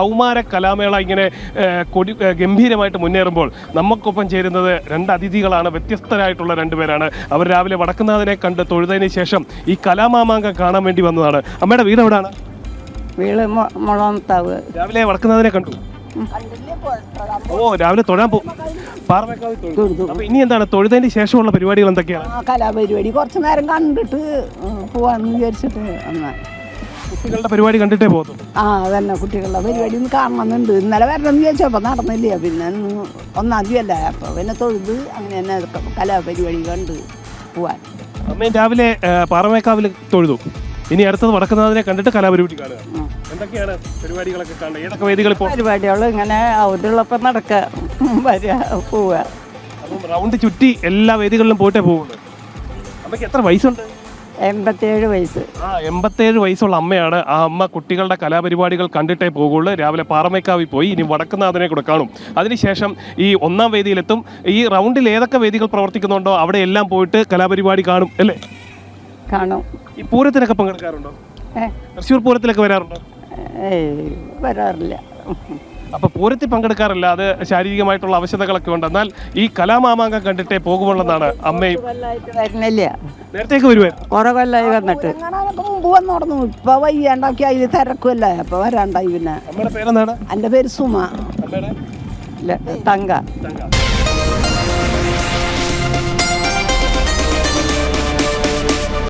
കൗമാര കലാമേള ഇങ്ങനെ ഗംഭീരമായിട്ട് മുന്നേറുമ്പോൾ നമുക്കൊപ്പം ചേരുന്നത് രണ്ട് അതിഥികളാണ്. വ്യത്യസ്തരായിട്ടുള്ള രണ്ടുപേരാണ്. അവർ രാവിലെ വടക്കുന്നാഥനെ കണ്ട് തൊഴുതതിന് ശേഷം ഈ കലാമാമാങ്കം കാണാൻ വേണ്ടി വന്നതാണ്. അമ്മയുടെ വീട് എവിടെയാണ്? വീട് മുളത്താവ്. രാവിലെ വടക്കുന്നാഥനെ കണ്ടു. രാവിലെ തൊഴാൻ പോകും. അപ്പൊ ഇനി എന്താണ് തൊഴുതതിന് ശേഷമുള്ള പരിപാടികൾ എന്തൊക്കെയാണ്? കലാപരിപാടി കുറച്ചു നേരം കണ്ടിട്ട് പോവാന്ന് വിചാരിച്ചിട്ട് കുട്ടികളുടെ പരിപാടി കണ്ടിട്ടേ പോകുന്നു. അതന്നെ, കുട്ടികളുടെ പരിപാടി ഒന്ന് കാണണമെന്നുണ്ട്. ഇന്നലെ വരണമെന്ന് ചോദിച്ചപ്പോൾ നടന്നില്ല. പിന്നെ 1-ാം തീയതി അല്ലേ, അപ്പോൾ പിന്നെ തൊഴുത് അങ്ങനെ തന്നെ കലാപരിപാടി കണ്ട് പോവാൻ. അമ്മയും രാവിലെ പാറമേക്കാവിൽ തൊഴുതു. ഇനി അടുത്തത് വടക്കുന്നാഥനെ കണ്ടിട്ട് കലാപരിപാടി കാണുക. എന്തൊക്കെയാണ് പരിപാടികളൊക്കെ കാണുക? ഏതൊക്കെ വേദികൾ? ഇപ്പോൾ പരിപാടികൾ ഇങ്ങനെ അവരുള്ളപ്പോൾ നടക്കുക, വരിക, പോവുക. അപ്പം റൗണ്ട് ചുറ്റി എല്ലാ വേദികളിലും പോയിട്ടേ പോകുള്ളൂ. അമ്മയ്ക്ക് എത്ര വയസ്സുണ്ട്? 87 വയസ്സ്. 87 വയസ്സുള്ള അമ്മയാണ്. ആ അമ്മ കുട്ടികളുടെ കലാപരിപാടികൾ കണ്ടിട്ടേ പോകുള്ളൂ. രാവിലെ പാറമേക്കാവിൽ പോയി ഇനി വടക്കുന്നാഥനെ കൂടെ കാണും. അതിനുശേഷം ഈ 1-ാം വേദിയിലെത്തും. ഈ റൗണ്ടിൽ ഏതൊക്കെ വേദികൾ പ്രവർത്തിക്കുന്നുണ്ടോ അവിടെ എല്ലാം പോയിട്ട് കലാപരിപാടി കാണും അല്ലേ? കാണും. ഈ പൂരത്തിനൊക്കെ പങ്കെടുക്കാറുണ്ടോ? തൃശ്ശൂർ പൂരത്തിലൊക്കെ വരാറുണ്ടോ? വരാറില്ല. അപ്പൊ പൂരത്തിൽ പങ്കെടുക്കാറില്ല. അത് ശാരീരികമായിട്ടുള്ള അവശതകളൊക്കെ ഉണ്ട്. എന്നാൽ ഈ കലാമാമാങ്കം കണ്ടിട്ടേ പോകുമ്പോഴെന്നാണ് അമ്മയും. നേരത്തേക്ക് വരുവായിരുന്നു. കുറെ കൊല്ലായി വന്നിട്ട് മുമ്പ് വന്നു നടന്നു. ഇപ്പൊ വയ്യാണ്ടാക്കി അതിൽ തിരക്കുമല്ലേ, അപ്പൊ വരാണ്ടായി. പിന്നെ അമ്മയുടെ പേരെന്താണ്? എൻ്റെ പേര് സുമ. അമ്മയുടെ തങ്ക.